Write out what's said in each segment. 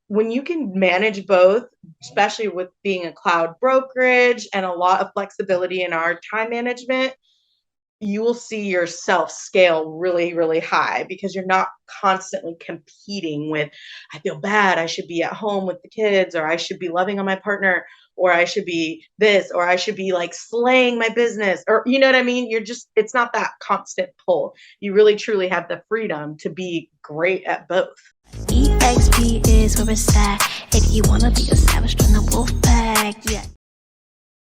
when you can manage both, especially with being a cloud brokerage and a lot of flexibility in our time management, you will see yourself scale really, really high because you're not constantly competing with, I feel bad, I should be at home with the kids, or I should be loving on my partner, or I should be this, or I should be like slaying my business, or you know what I mean? It's not that constant pull. You really truly have the freedom to be great at both. EXP is where it's at. If you wanna be a savage, join the wolf pack. Yeah.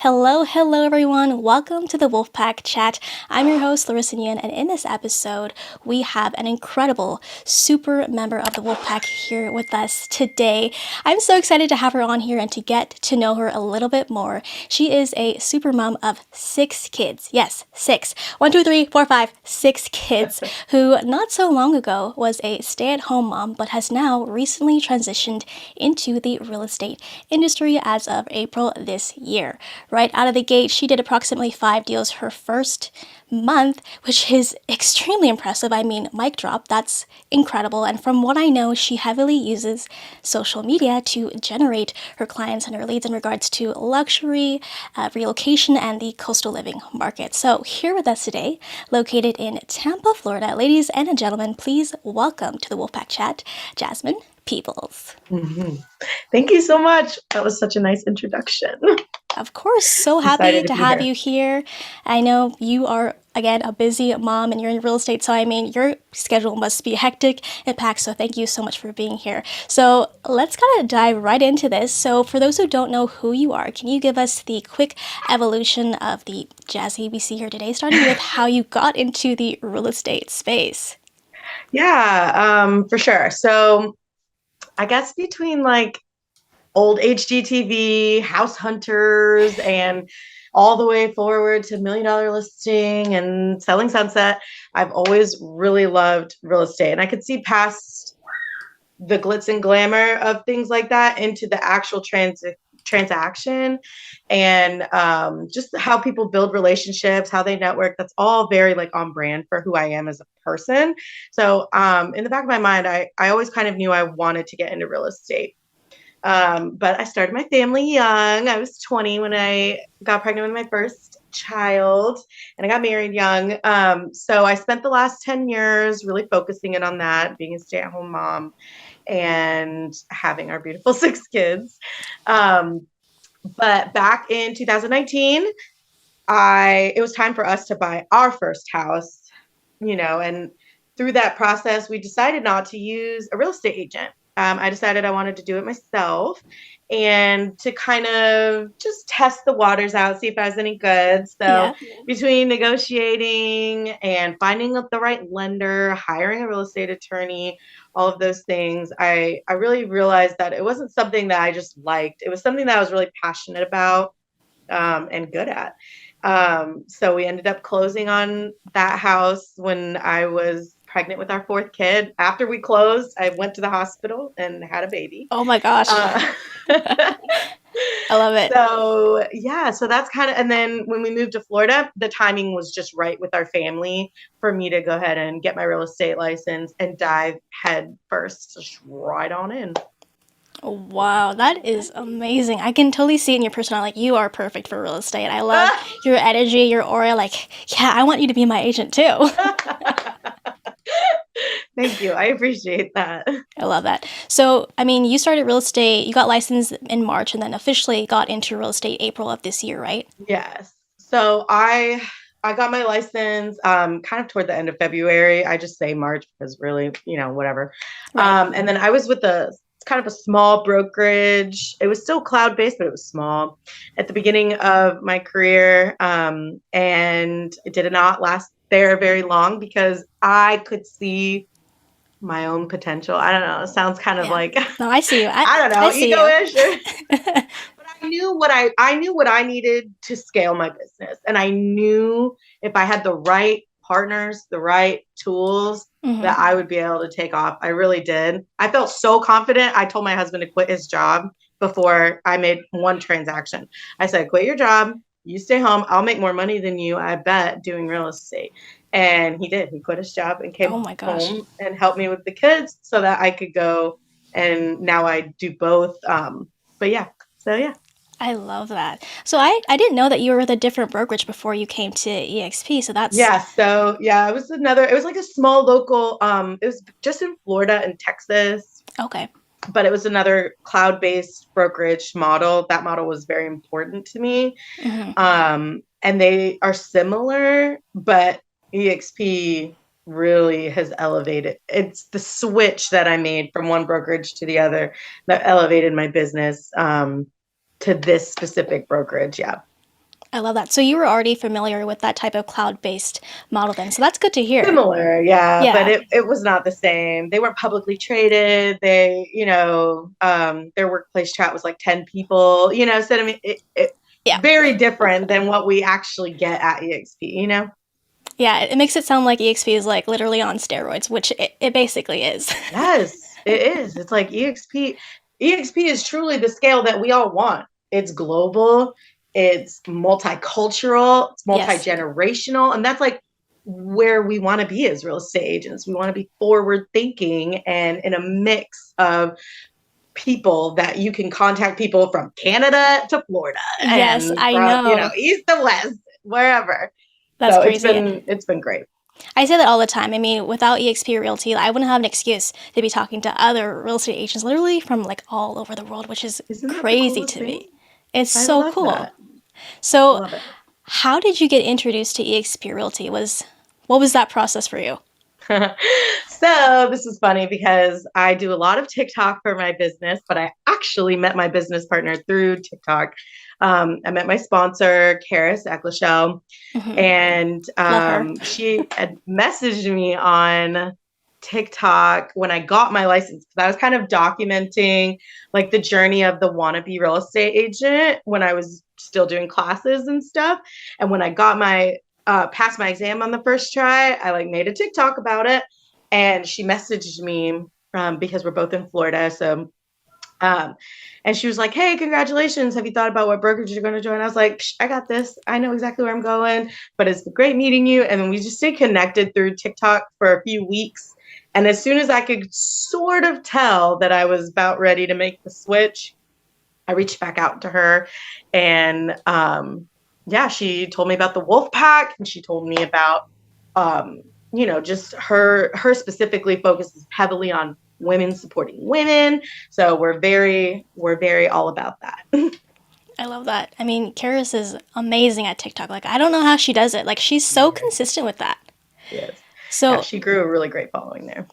Hello everyone. Welcome to the Wolfpack Chat. I'm your host, Laressa, and in this episode, we have an incredible super member of the Wolfpack here with us today. I'm so excited to have her on here and to get to know her a little bit more. She is a super mom of 6 kids. Yes, 6. 1, 2, 3, 4, 5, 6 kids who not so long ago was a stay-at-home mom, but has now recently transitioned into the real estate industry as of April this year. Right out of the gate, she did approximately 5 deals her first month, which is extremely impressive. I mean, mic drop, that's incredible. And from what I know, she heavily uses social media to generate her clients and her leads in regards to luxury, relocation, and the coastal living market. So here with us today, located in Tampa, Florida, ladies and gentlemen, please welcome to the Wolfpack Chat, Jasmine Peebles. Mm-hmm. Thank you so much. That was such a nice introduction. Of course, so happy to have you here. I know you are, again, a busy mom and you're in real estate, so I mean, your schedule must be hectic and packed, so thank you so much for being here. So let's kind of dive right into this. So for those who don't know who you are, can you give us the quick evolution of the Jazzi we see here today, starting with how you got into the real estate space? Yeah, for sure. So I guess between like old HGTV, House Hunters, and all the way forward to $1 Million Listing and Selling Sunset, I've always really loved real estate. And I could see past the glitz and glamour of things like that into the actual transaction and just how people build relationships, how they network. That's all very like on brand for who I am as a person. So in the back of my mind, I always kind of knew I wanted to get into real estate. But I started my family young. I was 20 when I got pregnant with my first child, and I got married young. So I spent the last 10 years really focusing in on that, being a stay-at-home mom and having our beautiful 6 kids. But back in 2019, it was time for us to buy our first house, and through that process, we decided not to use a real estate agent. I decided I wanted to do it myself and to kind of just test the waters out, see if I was any good. So between negotiating and finding the right lender, hiring a real estate attorney, all of those things, I really realized that it wasn't something that I just liked. It was something that I was really passionate about and good at. So we ended up closing on that house when I was pregnant with our 4th kid. After we closed, I went to the hospital and had a baby. Oh my gosh. I love it. So that's kind of, and then when we moved to Florida, the timing was just right with our family for me to go ahead and get my real estate license and dive head first, just right on in. Wow, that is amazing. I can totally see it in your personality. Like, you are perfect for real estate. I love your energy, your aura. Like, yeah, I want you to be my agent too. Thank you. I appreciate that. I love that. So, I mean, you started real estate, you got licensed in March and then officially got into real estate April of this year, right? Yes. So I got my license kind of toward the end of February. I just say March because really, whatever. Right. And then I was with kind of a small brokerage. It was still Cloud Base, but it was small at the beginning of my career. And it did not last there very long because I could see my own potential. I don't know. It sounds kind of like, no, I see you. I don't know, ego-ish. But I knew what I needed to scale my business. And I knew if I had the right partners, the right tools, that I would be able to take off. I really did. I felt so confident. I told my husband to quit his job before I made one transaction. I said, quit your job. You stay home. I'll make more money than you, I bet, doing real estate. And he did. He quit his job and came home and helped me with the kids so that I could go And now I do both. But yeah, so yeah. I love that. So I didn't know that you were with a different brokerage before you came to EXP. So that's Yeah, so yeah, it was like a small local, it was just in Florida and Texas, okay. but it was another cloud-based brokerage model. That model was very important to me. And they are similar, but EXP really has elevated. It's the switch that I made from one brokerage to the other that elevated my business to this specific brokerage. Yeah. I love that. So you were already familiar with that type of cloud-based model then. So that's good to hear. Similar, yeah, but Yeah. it was not the same. They weren't publicly traded. They, their workplace chat was like 10 people, so I mean, it Yeah. very different than what we actually get at EXP. Yeah, it makes it sound like EXP is like literally on steroids, which it basically is. Yes, it is. It's like EXP. EXP is truly the scale that we all want. It's global, it's multicultural, it's Yes. multi-generational, and that's like where we want to be as real estate agents. We want to be forward thinking and in a mix of people that you can contact people from Canada to Florida Yes, and I from, know. east to west, wherever. That's So crazy. it's been great. I say that all the time. I mean, without EXP Realty, I wouldn't have an excuse to be talking to other real estate agents literally from like all over the world, which is Isn't that the crazy coolest to thing? me. It's I so love cool. that. So, Love it. how did you get introduced to EXP Realty? What was that process for you? So this is funny because I do a lot of TikTok for my business, but I actually met my business partner through TikTok. I met my sponsor, Karis Eccleshell, and Love her. she had messaged me on TikTok when I got my license because I was kind of documenting like the journey of the wannabe real estate agent when I was still doing classes and stuff. And when I got my passed my exam on the first try, I like made a TikTok about it, and she messaged me because we're both in Florida, so. And she was like, "Hey, congratulations. Have you thought about what brokerage you're going to join?" I was like, I got this. I know exactly where I'm going, but it's great meeting you. And then we just stayed connected through TikTok for a few weeks. And as soon as I could sort of tell that I was about ready to make the switch, I reached back out to her, and yeah, she told me about the Wolf Pack, and she told me about just her specifically focuses heavily on women supporting women. So we're very all about that. I love that. I mean, Karis is amazing at TikTok. Like, I don't know how she does it. Like, she's so consistent with that. Yes. So, yeah, she grew a really great following there.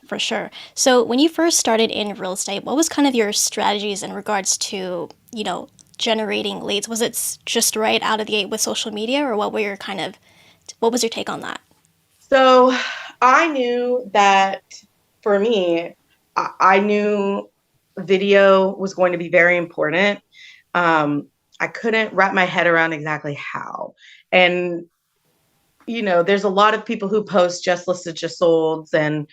for sure. So, when you first started in real estate, what was kind of your strategies in regards to, generating leads? Was it just right out of the gate with social media, or what was your take on that? So I knew that for me, I knew video was going to be very important. I couldn't wrap my head around exactly how. And, there's a lot of people who post just listed, just sold, and,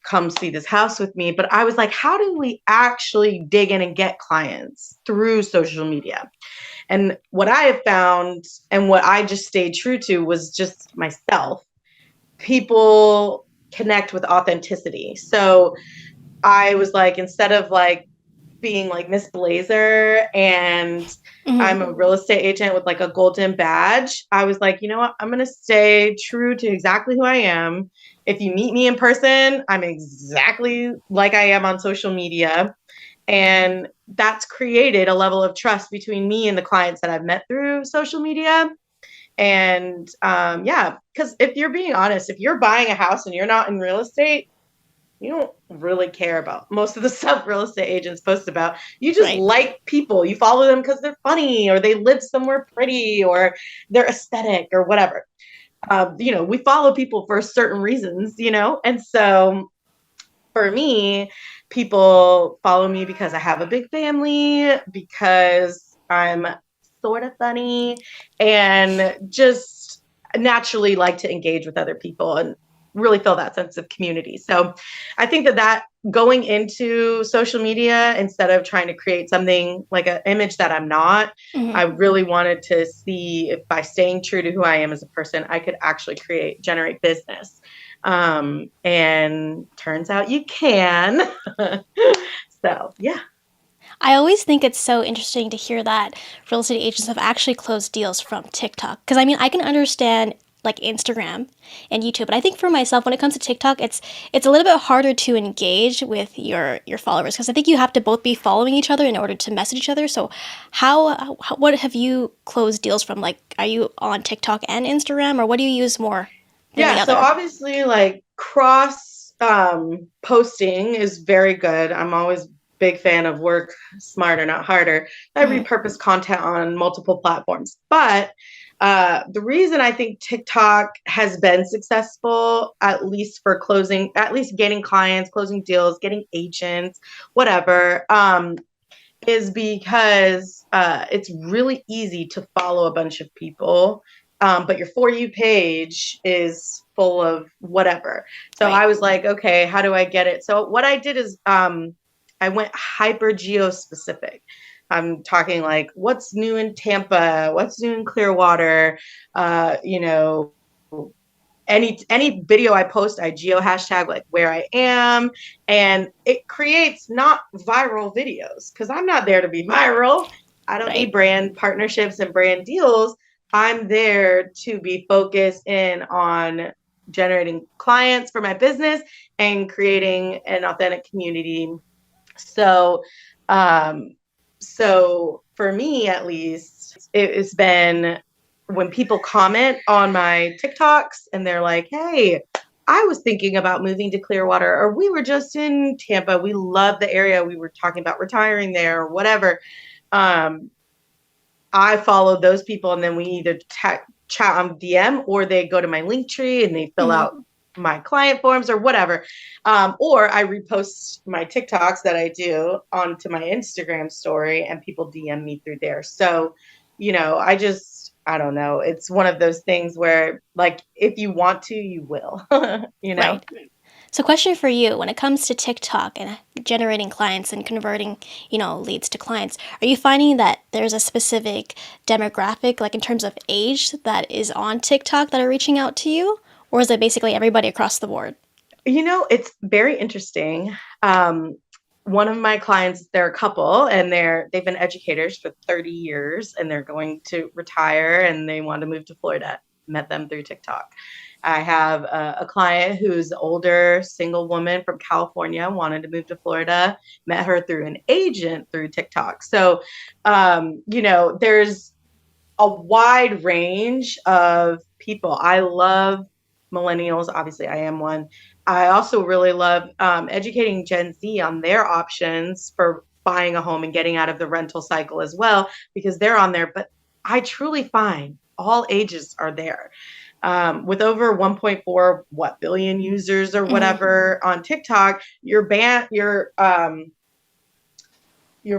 come see this house with me. But I was like, how do we actually dig in and get clients through social media? And what I have found and what I just stayed true to was just myself. People connect with authenticity. So I was like, instead of like being like Miss Blazer and I'm a real estate agent with like a golden badge, I was like, you know what? I'm going to stay true to exactly who I am. If you meet me in person, I'm exactly like I am on social media. And that's created a level of trust between me and the clients that I've met through social media. And yeah, because if you're being honest, if you're buying a house and you're not in real estate, you don't really care about most of the stuff real estate agents post about. You just like people. You follow them because they're funny or they live somewhere pretty or they're aesthetic or whatever. We follow people for certain reasons, and so for me, people follow me because I have a big family, because I'm sort of funny, and just naturally like to engage with other people and really feel that sense of community. So I think that going into social media, instead of trying to create something like an image that I'm not, I really wanted to see if by staying true to who I am as a person, I could actually generate business. And turns out you can. So, yeah. I always think it's so interesting to hear that real estate agents have actually closed deals from TikTok. Because I mean, I can understand like Instagram and YouTube, but I think for myself, when it comes to TikTok, it's a little bit harder to engage with your followers because I think you have to both be following each other in order to message each other. So, what have you closed deals from? Like, are you on TikTok and Instagram, or what do you use more than the Yeah, so other? obviously like cross posting is very good. I'm always big fan of work smarter, not harder. I Mm-hmm. repurpose content on multiple platforms. But the reason I think TikTok has been successful, at least for closing, at least getting clients, closing deals, getting agents, whatever, is because it's really easy to follow a bunch of people, but your For You page is full of whatever. So Right. I was like, okay, how do I get it? So what I did is I went hyper geo specific. I'm talking like what's new in Tampa, what's new in Clearwater, you know, any video I post, I geo hashtag like where I am, and it creates not viral videos because I'm not there to be viral. I don't need Right. brand partnerships and brand deals. I'm there to be focused in on generating clients for my business and creating an authentic community. So, um, so for me at least, it's been when people comment on my TikToks and they're like, "Hey, I was thinking about moving to Clearwater, or we were just in Tampa. We love the area. We were talking about retiring there, or whatever." Um, I follow those people, and then we either chat on DM or they go to my link tree and they fill Mm-hmm. out my client forms or whatever. Or I repost my TikToks that I do onto my Instagram story and people DM me through there. So, I don't know. It's one of those things where, like, if you want to, you will, you know? Right. So, question for you: when it comes to TikTok and generating clients and converting, leads to clients, are you finding that there's a specific demographic, like in terms of age, that is on TikTok that are reaching out to you, or is it basically everybody across the board? It's very interesting. One of my clients, they're a couple and they've been educators for 30 years and they're going to retire and they want to move to Florida. Met them through TikTok. I have a client who's older, single woman from California, wanted to move to Florida, met her through an agent through TikTok. So, there's a wide range of people. I love millennials. Obviously, I am one. I also really love educating Gen Z on their options for buying a home and getting out of the rental cycle as well, because they're on there. But I truly find all ages are there. With over 1.4 billion users or Mm-hmm. whatever on TikTok, you're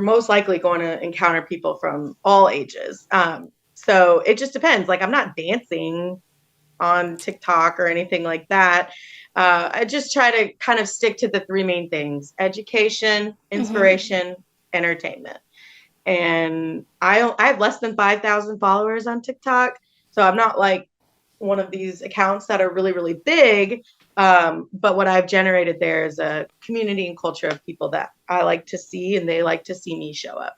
most likely going to encounter people from all ages. So it just depends. Like, I'm not dancing on TikTok or anything like that. I just try to kind of stick to the three main things: education, Mm-hmm. inspiration, entertainment. And I have less than 5,000 followers on TikTok. So I'm not like one of these accounts that are really, really big. But what I've generated there is a community and culture of people that I like to see and they like to see me show up.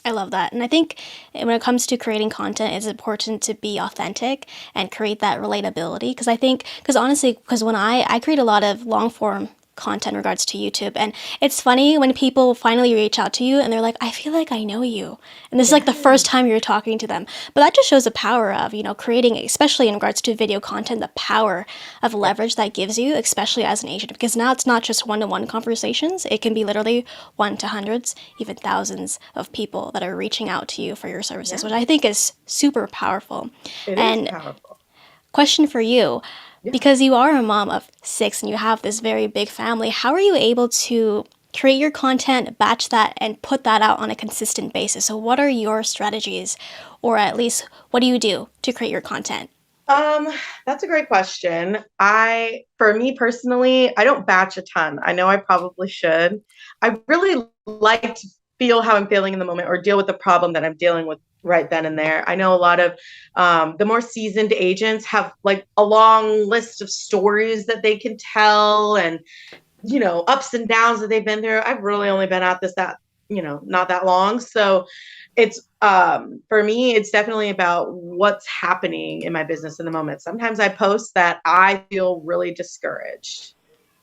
I love that. And I think when it comes to creating content, it's important to be authentic and create that relatability. Because honestly, because when I create a lot of long form content in regards to YouTube, and it's funny when people finally reach out to you and they're like, I feel like I know you. And this is like the Yeah. first time you're talking to them. But that just shows the power of, creating, especially in regards to video content, the power of leverage that gives you, especially as an agent. Because now it's not just one to one conversations, it can be literally one to hundreds, even thousands of people that are reaching out to you for your services, Yeah, which I think is super powerful. it is And powerful. question for you, Yeah. because you are a mom of six and you have this very big family, how are you able to create your content, batch that, and put that out on a consistent basis? So, what are your strategies, or at least what do you do to create your content? Um, that's a great question. For me personally, I don't batch a ton. I know I probably should. I really like to feel how I'm feeling in the moment or deal with the problem that I'm dealing with right then and there. I know a lot of the more seasoned agents have like a long list of stories that they can tell, and ups and downs that they've been through. I've really only been at this that not that long, so it's for me, it's definitely about what's happening in my business in the moment. Sometimes I post that I feel really discouraged,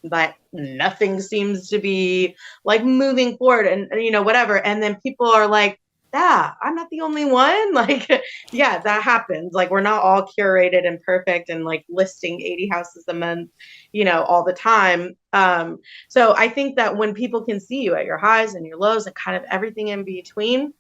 that nothing seems to be like moving forward, and whatever, and then people are like, yeah, I'm not the only one. Like, yeah, that happens. Like, we're not all curated and perfect and like listing 80 houses a month, all the time. So I think that when people can see you at your highs and your lows and kind of everything in between,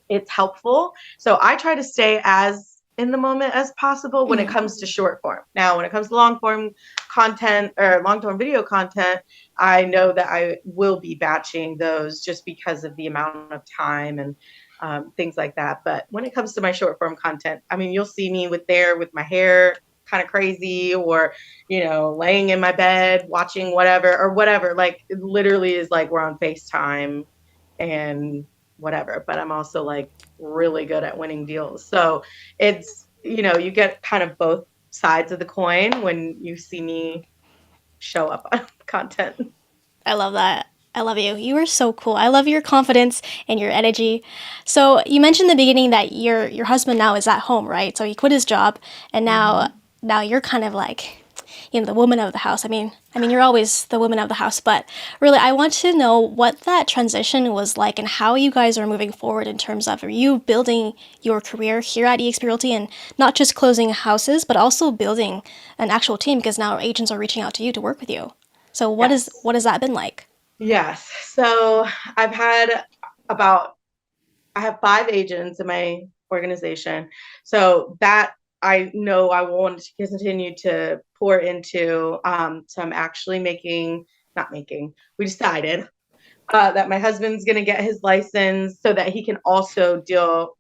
it's helpful. So I try to stay as in the moment as possible when it comes to short form. Now, when it comes to long form content or long form video content, I know that I will be batching those just because of the amount of time and things like that. But when it comes to my short form content, I mean, you'll see me with my hair kind of crazy, or laying in my bed watching whatever. Like, it literally is like we're on FaceTime and whatever, but I'm also like really good at winning deals. So it's, you get kind of both sides of the coin when you see me show up on content. I love that. I love you. You are so cool. I love your confidence and your energy. So you mentioned in the beginning that your husband now is at home, right? So he quit his job, and now you're kind of like, the woman of the house. I mean, you're always the woman of the house, but really, I want to know what that transition was like and how you guys are moving forward in terms of, are you building your career here at eXp Realty and not just closing houses, but also building an actual team, because now agents are reaching out to you to work with you. So Yes. what has that been like? Yes. So I've had about I have 5 agents in my organization. So that I know I want to continue to pour into. So I'm actually not making, we decided that my husband's going to get his license so that he can also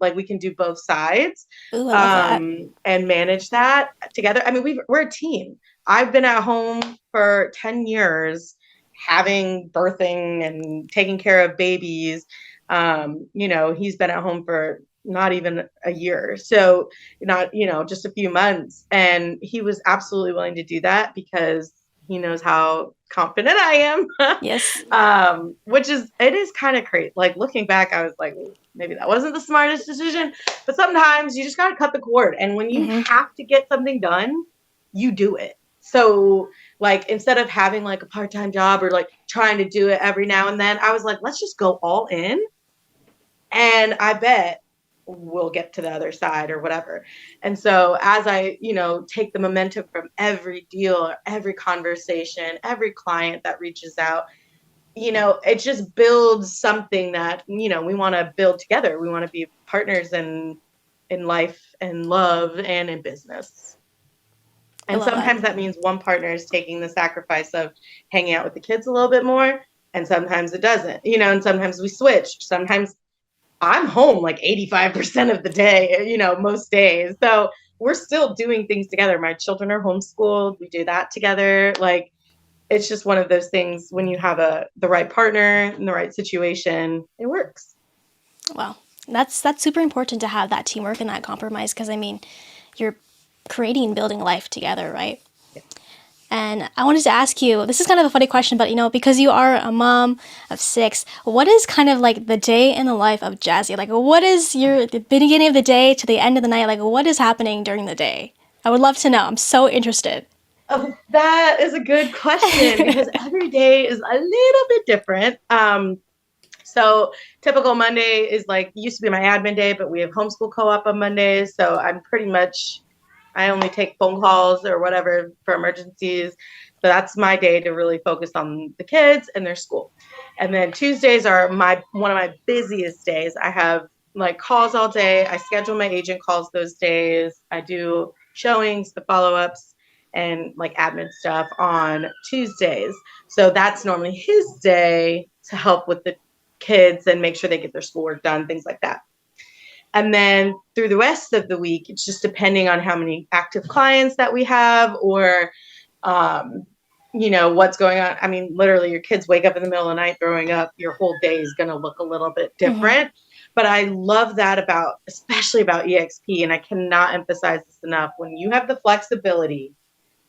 like we can do both sides, Ooh, I love that. and manage that together. I mean, we're a team. I've been at home for 10 years, having birthing and taking care of babies. He's been at home for not even a year. So not, just a few months. And he was absolutely willing to do that because he knows how confident I am. Yes. It is kind of crazy. Like, looking back, I was like, maybe that wasn't the smartest decision, but sometimes you just got to cut the cord. And when you have to get something done, you do it. So like, instead of having like a part-time job or like trying to do it every now and then, I was like, let's just go all in. And I bet we'll get to the other side or whatever. And so as I, take the momentum from every deal or every conversation, every client that reaches out, it just builds something that, we want to build together. We want to be partners in life and love and in business. I And love that. sometimes that means one partner is taking the sacrifice of hanging out with the kids a little bit more. And sometimes it doesn't, and sometimes we switch. Sometimes I'm home like 85% of the day, most days. So we're still doing things together. My children are homeschooled. We do that together. Like, it's just one of those things when you have the right partner in the right situation, it works. Well, that's super important to have that teamwork and that compromise, because I mean, you're creating and building life together, right? Yeah. And I wanted to ask you, this is kind of a funny question, but because you are a mom of 6, what is kind of like the day in the life of Jazzi? Like, what is the beginning of the day to the end of the night? Like, what is happening during the day? I would love to know. I'm so interested. Oh, that is a good question because every day is a little bit different. So typical Monday is like, used to be my admin day, but we have homeschool co-op on Mondays. So I only take phone calls or whatever for emergencies. So that's my day to really focus on the kids and their school. And then Tuesdays are one of my busiest days. I have like calls all day. I schedule my agent calls those days. I do showings, the follow-ups, and like admin stuff on Tuesdays. So that's normally his day to help with the kids and make sure they get their schoolwork done, things like that. And then through the rest of the week, it's just depending on how many active clients that we have, or what's going on. I mean, literally your kids wake up in the middle of the night throwing up, your whole day is going to look a little bit different. But I love that especially about EXP. And I cannot emphasize this enough. When you have the flexibility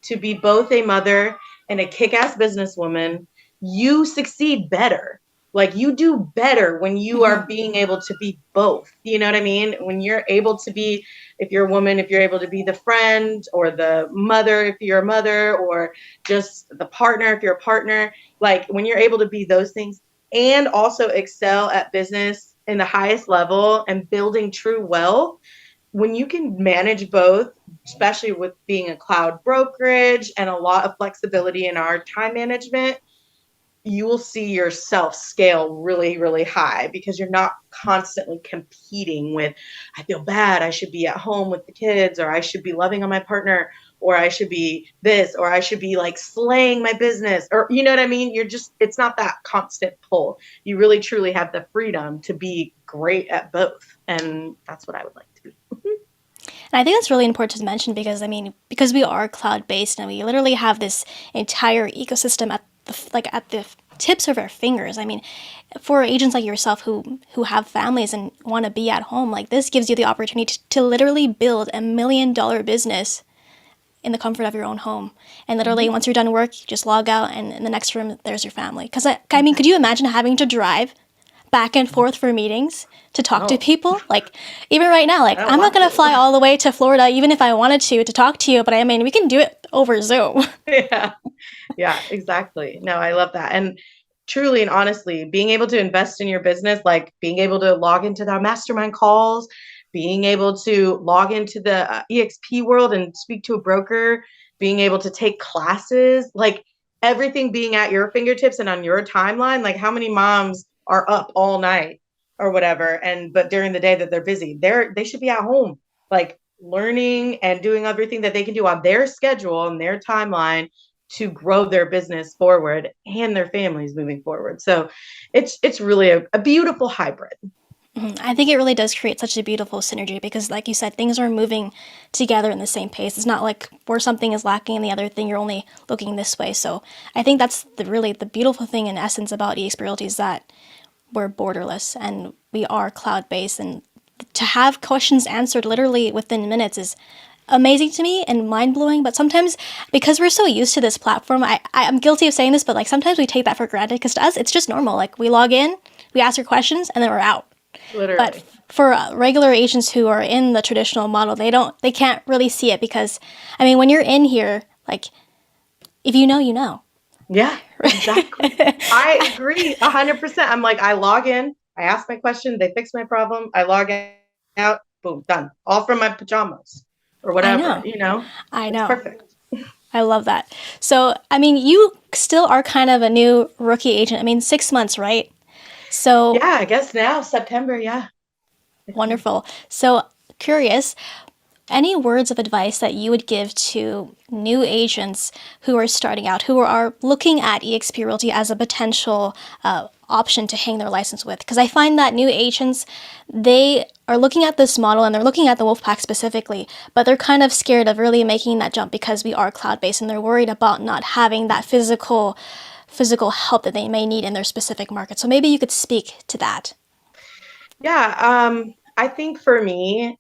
to be both a mother and a kick-ass businesswoman, you succeed better. Like, you do better when you are being able to be both. You know what I mean? When you're able to be, if you're a woman, if you're able to be the friend or the mother, if you're a mother, or just the partner, if you're a partner, like when you're able to be those things and also excel at business in the highest level and building true wealth, when you can manage both, especially with being a cloud brokerage and a lot of flexibility in our time management, you will see yourself scale really, really high because you're not constantly competing with, I feel bad, I should be at home with the kids, or I should be loving on my partner, or I should be this, or I should be like slaying my business, or you know what I mean? It's not that constant pull. You really truly have the freedom to be great at both. And that's what I would like to be. And I think that's really important to mention because, I mean, because we are cloud-based and we literally have this entire ecosystem at the tips of our fingers. I mean, for agents like yourself who have families and want to be at home, like this gives you the opportunity to literally build $1 million business in the comfort of your own home. And literally, once you're done work, you just log out, and in the next room, there's your family. Because, I mean, could you imagine having to drive back and forth for meetings to talk to people? Like, even right now, like, I'm not going to fly all the way to Florida, even if I wanted to talk to you. But I mean, we can do it over Zoom. Yeah, exactly. No, I love that. And truly and honestly, being able to invest in your business, like being able to log into the mastermind calls, being able to log into the EXP world and speak to a broker, being able to take classes, like everything being at your fingertips and on your timeline. Like, how many moms are up all night or whatever, but during the day that they're busy, they should be at home, like learning and doing everything that they can do on their schedule and their timeline to grow their business forward and their families moving forward. So it's really a beautiful hybrid. I think it really does create such a beautiful synergy because, like you said, things are moving together in the same pace. It's not like where something is lacking in the other thing, you're only looking this way. So I think that's really the beautiful thing in essence about eXp Realty is that we're borderless and we are cloud-based. And to have questions answered literally within minutes is amazing to me and mind-blowing. But sometimes, because we're so used to this platform, I'm guilty of saying this, but like sometimes we take that for granted because to us, it's just normal. Like we log in, we ask our questions, and then we're out. Literally. But for regular agents who are in the traditional model, they can't really see it because, I mean, when you're in here, like, if you know, you know. Yeah, exactly. I agree 100%. I'm like, I log in, I ask my question, they fix my problem, I log out, boom, done. All from my pajamas or whatever, I It's know. perfect. I love that. So, I mean, you still are kind of a new rookie agent. I mean, 6 months, right? So yeah, I guess now September. Yeah. Wonderful. So curious, any words of advice that you would give to new agents who are starting out, who are looking at eXp Realty as a potential option to hang their license with? Because I find that new agents, they are looking at this model and they're looking at the Wolfpack specifically, but they're kind of scared of really making that jump because we are cloud-based and they're worried about not having that physical help that they may need in their specific market. So maybe you could speak to that. Yeah. I think for me,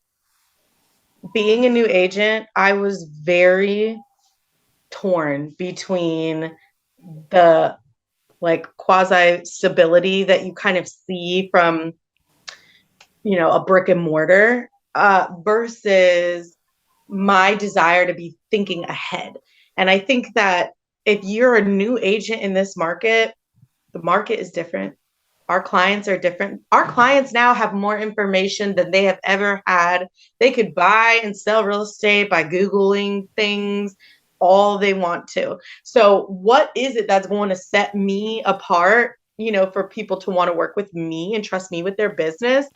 being a new agent, I was very torn between the like quasi stability that you kind of see from, a brick and mortar versus my desire to be thinking ahead. And I think that if you're a new agent in this market, the market is different. Our clients are different. Our clients now have more information than they have ever had. They could buy and sell real estate by Googling things all they want to. So what is it that's going to set me apart, for people to want to work with me and trust me with their business?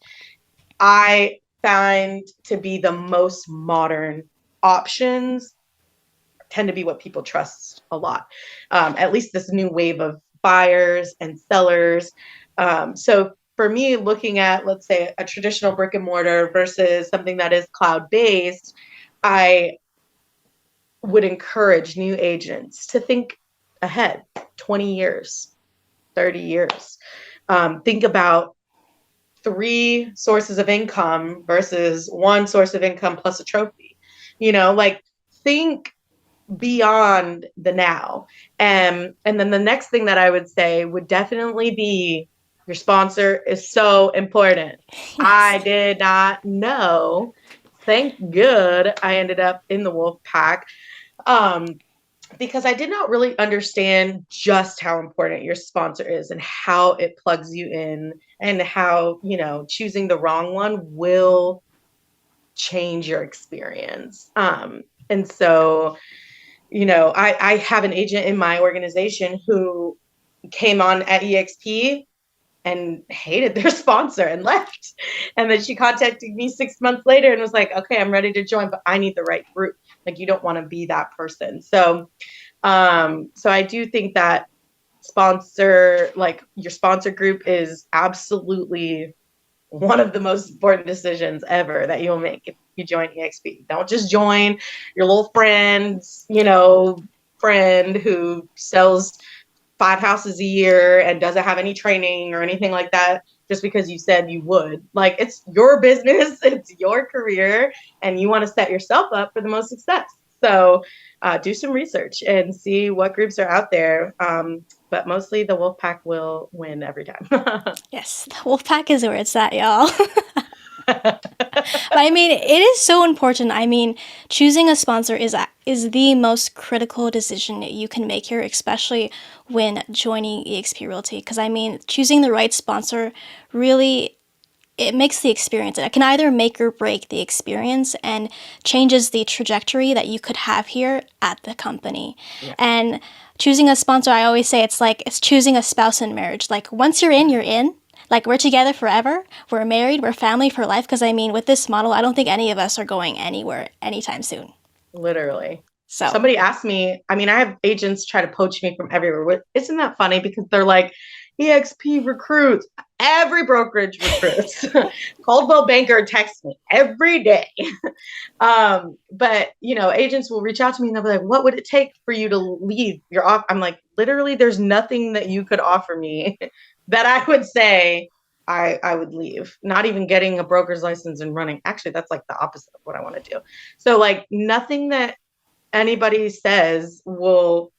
I find to be the most modern options tend to be what people trust a lot. At least this new wave of buyers and sellers. So for me, looking at, let's say, a traditional brick and mortar versus something that is cloud-based, I would encourage new agents to think ahead, 20 years, 30 years. Think about 3 sources of income versus 1 source of income plus a trophy. Like think beyond the now. And then the next thing that I would say would definitely be your sponsor is so important. Yes. I did not know. Thank good I ended up in the wolf pack. Because I did not really understand just how important your sponsor is and how it plugs you in and how, choosing the wrong one will change your experience. And so, I have an agent in my organization who came on at EXP and hated their sponsor and left. And then she contacted me 6 months later and was like, okay, I'm ready to join, but I need the right group. Like, you don't want to be that person. So I do think that your sponsor group is absolutely one of the most important decisions ever that you'll make if you join EXP. Don't just join your little friend who sells 5 houses a year and doesn't have any training or anything like that just because you said you would. Like, it's your business, it's your career, and you want to set yourself up for the most success. So do some research and see what groups are out there. But mostly the Wolfpack will win every time. Yes, the Wolfpack is where it's at, y'all. But I mean, it is so important. I mean, choosing a sponsor is the most critical decision you can make here, especially when joining eXp Realty. Because I mean, choosing the right sponsor really, it makes the experience. It can either make or break the experience and changes the trajectory that you could have here at the company. Yeah. And choosing a sponsor, I always say it's choosing a spouse in marriage. Like, once you're in, you're in. Like, we're together forever, we're married, we're family for life. Because I mean, with this model, I don't think any of us are going anywhere anytime soon. Literally. So somebody asked me, I mean, I have agents try to poach me from everywhere. Isn't that funny? Because they're like, EXP recruits, every brokerage recruits. Coldwell Banker texts me every day. But agents will reach out to me and they'll be like, what would it take for you to leave your office? I'm like, literally, there's nothing that you could offer me that I would say I would leave. Not even getting a broker's license and running. Actually, that's like the opposite of what I want to do. So like nothing that anybody says will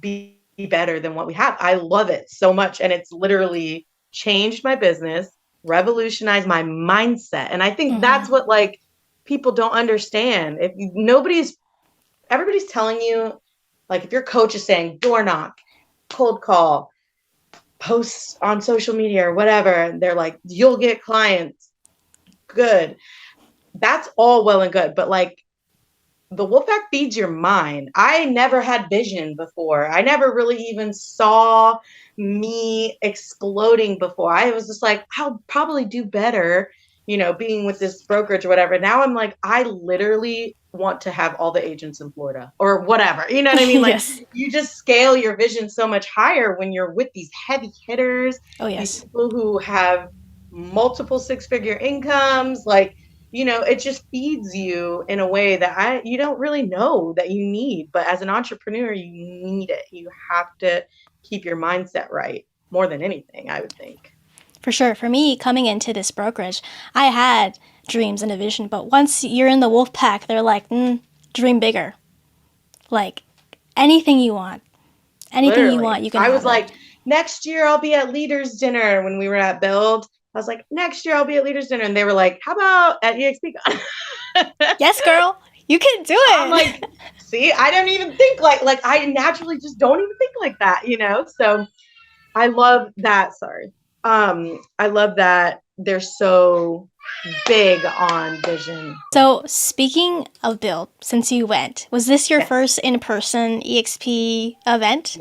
be better than what we have. I love it so much. And it's literally changed my business, revolutionized my mindset. And I think that's what like people don't understand. Everybody's telling you, like, if your coach is saying door knock, cold call, posts on social media or whatever, and they're like, you'll get clients. Good. That's all well and good. But like, the Wolfpack feeds your mind. I never had vision before. I never really even saw me exploding before. I was just like, I'll probably do better, being with this brokerage or whatever. Now I'm like, I literally want to have all the agents in Florida or whatever. You know what I mean? Like, yes. You just scale your vision so much higher when you're with these heavy hitters. Oh, yes. These people who have multiple 6-figure incomes, like, it just feeds you in a way that you don't really know that you need. But as an entrepreneur, you need it. You have to keep your mindset right more than anything, I would think. For sure. For me, coming into this brokerage, I had dreams and a vision. But once you're in the wolf pack, they're like, dream bigger. Like, anything you want. Anything Literally. You want, you can I was like, next year I'll be at Leaders Dinner when we were at Build. I was like, next year I'll be at Leaders Dinner. And they were like, how about at EXP? Yes, girl, you can do it. I'm like, see, I don't even think like I naturally just don't even think like that, So I love that. Sorry. I love that they're so big on vision. So speaking of Build, since you went, was this your first in-person EXP event?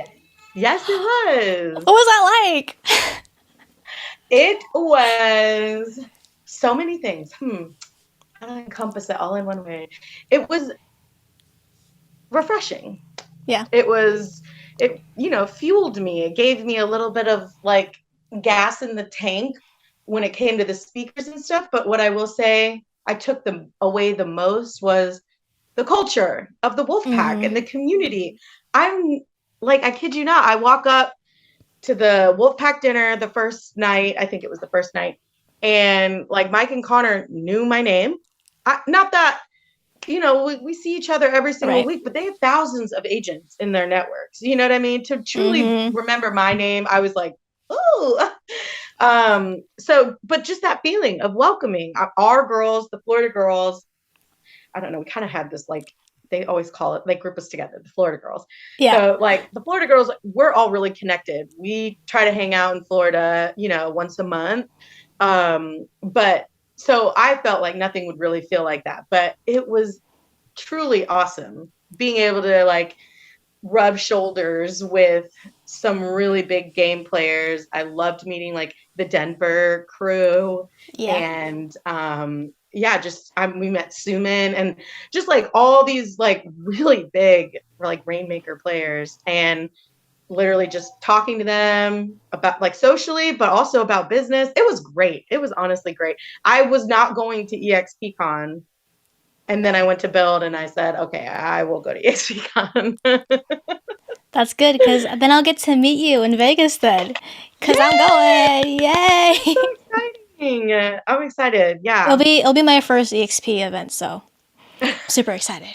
Yes, it was. What was that like? It was so many things. How do I encompass it all in one way? It was refreshing. Yeah. It fueled me. It gave me a little bit of like gas in the tank when it came to the speakers and stuff. But what I will say I took them away the most was the culture of the Wolfpack and the community. I'm like, I kid you not, I walk up to the Wolfpack dinner the first night. I think it was the first night. And like Mike and Connor knew my name. Not that, we see each other every single Right. week, but they have thousands of agents in their networks. You know what I mean? To truly Mm-hmm. remember my name, I was like, oh. But just that feeling of welcoming our girls, the Florida girls. I don't know, we kind of had this, like, they always call it, they group us together, the Florida girls. Yeah. So like the Florida girls, we're all really connected. We try to hang out in Florida, once a month. But so I felt like nothing would really feel like that, but it was truly awesome being able to like rub shoulders with some really big game players. I loved meeting like the Denver crew, Yeah. and yeah, just we met Suman and just like all these like really big like rainmaker players, and literally just talking to them about like socially, but also about business. It was great. It was honestly great. I was not going to EXPCon, and then I went to Build and I said, okay, I will go to EXPCon. That's good because then I'll get to meet you in Vegas then. Because I'm Yay! going. Yay! So exciting. I'm excited. It'll Yeah. be it'll be my first EXP event, so I'm super excited.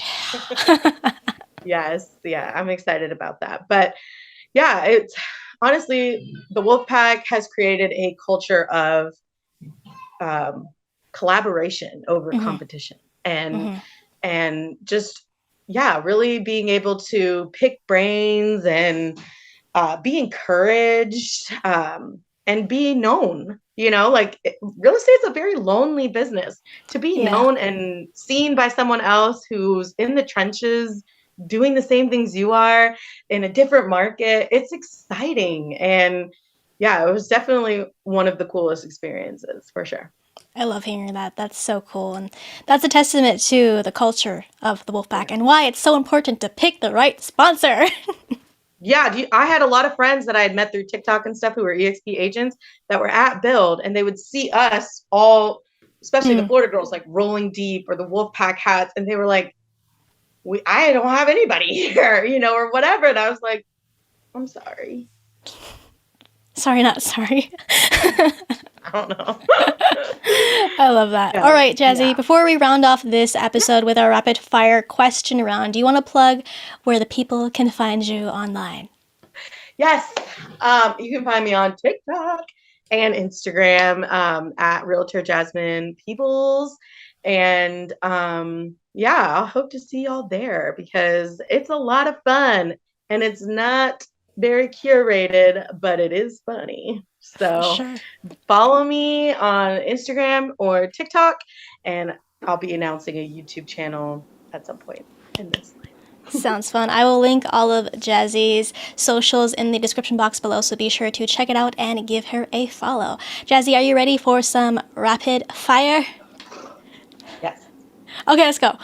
Yes. Yeah. I'm excited about that. But yeah, it's honestly, the Wolfpack has created a culture of um, collaboration over Mm-hmm. competition, and Mm-hmm. just, yeah, really being able to pick brains and be encouraged, and be known. Like real estate's a very lonely business. To be Yeah. known and seen by someone else who's in the trenches doing the same things you are in a different market, it's exciting. And yeah, it was definitely one of the coolest experiences for sure. I love hearing that. That's so cool. And that's a testament to the culture of the Wolfpack Yeah. and why it's so important to pick the right sponsor. Yeah, I had a lot of friends that I had met through TikTok and stuff who were EXP agents that were at Build, and they would see us all, especially the Mm. Florida girls, like rolling deep or the Wolfpack hats, and they were like, I don't have anybody here, or whatever. And I was like, I'm sorry. Sorry, not sorry. I don't know. I love that. Yeah. All right, Jazzi, Yeah. before we round off this episode with our rapid fire question round, do you want to plug where the people can find you online? Yes. You can find me on TikTok and Instagram, at Realtor Jasmine Peebles. And yeah, I'll hope to see y'all there because it's a lot of fun and it's not very curated, but it is funny. For So sure. follow me on Instagram or TikTok, and I'll be announcing a YouTube channel at some point in this life. Sounds fun. I will link all of Jazzi's socials in the description box below, so be sure to check it out and give her a follow. Jazzi, are you ready for some rapid fire? Yes. Okay, let's go.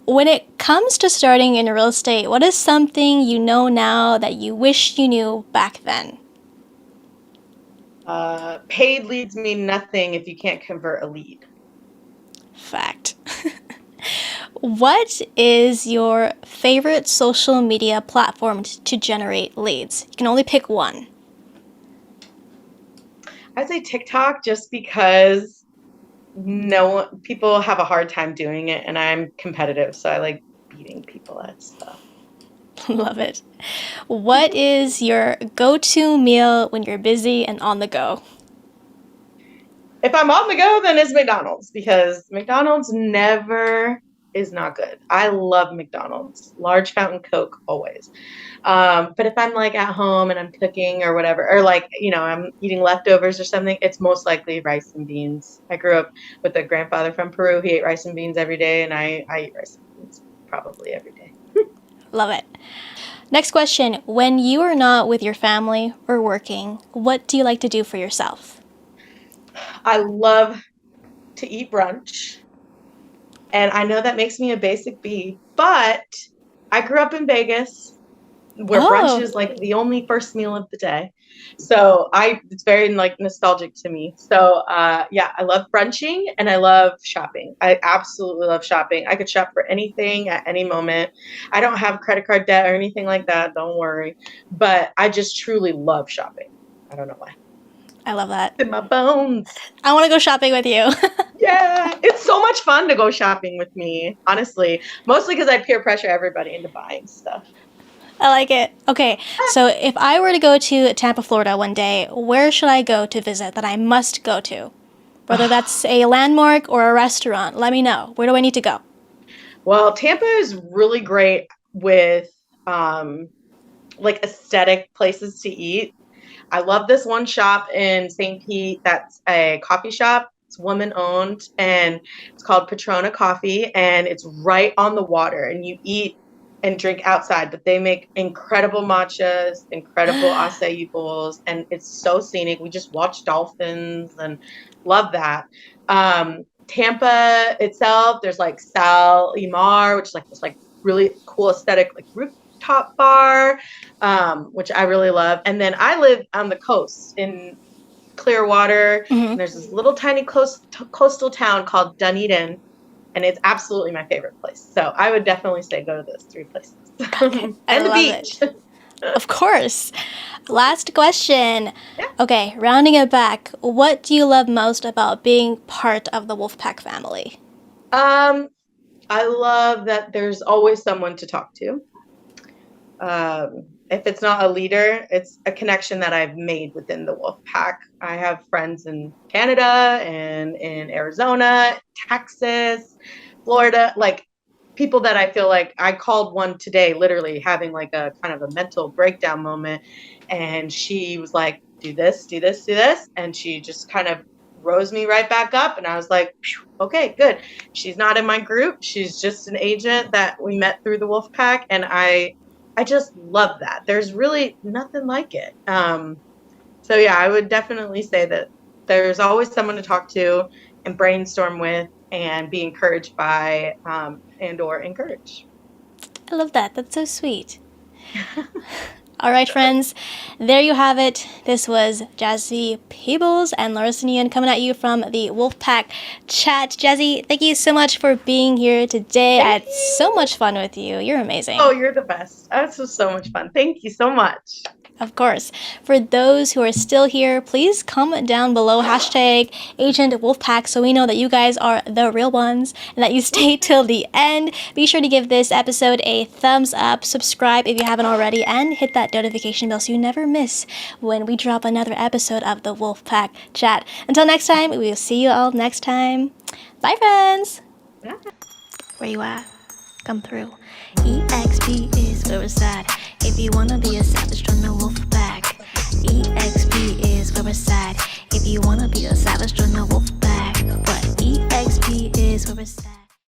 When it comes to starting in real estate, what is something you know now that you wish you knew back then? Paid leads mean nothing if you can't convert a lead. Fact. What is your favorite social media platform to generate leads? You can only pick one. I'd say TikTok just because people have a hard time doing it, and I'm competitive, so I like beating people at stuff. Love it. What is your go-to meal when you're busy and on the go? If I'm on the go, then it's McDonald's, because McDonald's never is not good. I love McDonald's. Large fountain Coke always. But if I'm like at home and I'm cooking or whatever, or like, I'm eating leftovers or something, it's most likely rice and beans. I grew up with a grandfather from Peru. He ate rice and beans every day, and I eat rice and beans probably every day. Love it. Next question. When you are not with your family or working, what do you like to do for yourself? I love to eat brunch. And I know that makes me a basic bee, but I grew up in Vegas where brunch Oh, is like the only first meal of the day. So it's very like nostalgic to me. So yeah, I love brunching and I love shopping. I absolutely love shopping. I could shop for anything at any moment. I don't have credit card debt or anything like that. Don't worry. But I just truly love shopping. I don't know why. I love that. In my bones. I want to go shopping with you. Yeah, it's so much fun to go shopping with me, honestly. Mostly because I peer pressure everybody into buying stuff. I like it. Okay, so if I were to go to Tampa, Florida one day, where should I go to visit that I must go to? Whether that's a landmark or a restaurant, let me know. Where do I need to go? Well, Tampa is really great with like aesthetic places to eat. I love this one shop in St. Pete that's a coffee shop. It's woman owned and it's called Patrona Coffee and it's right on the water and you eat and drink outside, but they make incredible matchas, incredible acai bowls, and it's so scenic. We just watch dolphins and love that. Tampa itself, there's like Sal Imar, which is like this like really cool aesthetic like rooftop bar, which I really love. And then I live on the coast in Clearwater. And there's this little tiny coastal town called Dunedin, and it's absolutely my favorite place. So I would definitely say go to those 3 places. Okay, and the beach. Of course. Last question. Yeah. Okay, rounding it back, what do you love most about being part of the Wolfpack family? I love that there's always someone to talk to. If it's not a leader, it's a connection that I've made within the Wolfpack. I have friends in Canada and in Arizona, Texas, Florida, like people that I feel like I called one today, literally having like a kind of a mental breakdown moment. And she was like, do this, do this, do this. And she just kind of rose me right back up. And I was like, okay, good. She's not in my group. She's just an agent that we met through the Wolfpack. And I just love that. There's really nothing like it. So yeah, I would definitely say that there's always someone to talk to and brainstorm with and be encouraged by and or encourage. I love that. That's so sweet. All right, friends, there you have it. This was Jazzi, Peebles, and Laressa Ngoeun coming at you from the Wolfpack Chat. Jazzi, thank you so much for being here today. I had so much fun with you. You're amazing. Oh, you're the best. This was so much fun. Thank you so much. Of course. For those who are still here, please comment down below #AgentWolfpack so we know that you guys are the real ones and that you stay till the end. Be sure to give this episode a thumbs up, subscribe if you haven't already, and hit that notification bell so you never miss when we drop another episode of the Wolfpack Chat. Until next time, we will see you all next time. Bye, friends. Yeah. Where you at? Come through. EXP is where it's at. If you wanna be a savage, join the Wolfpack. EXP is where it's at. If you wanna be a savage, join the Wolfpack. But EXP is where it's at.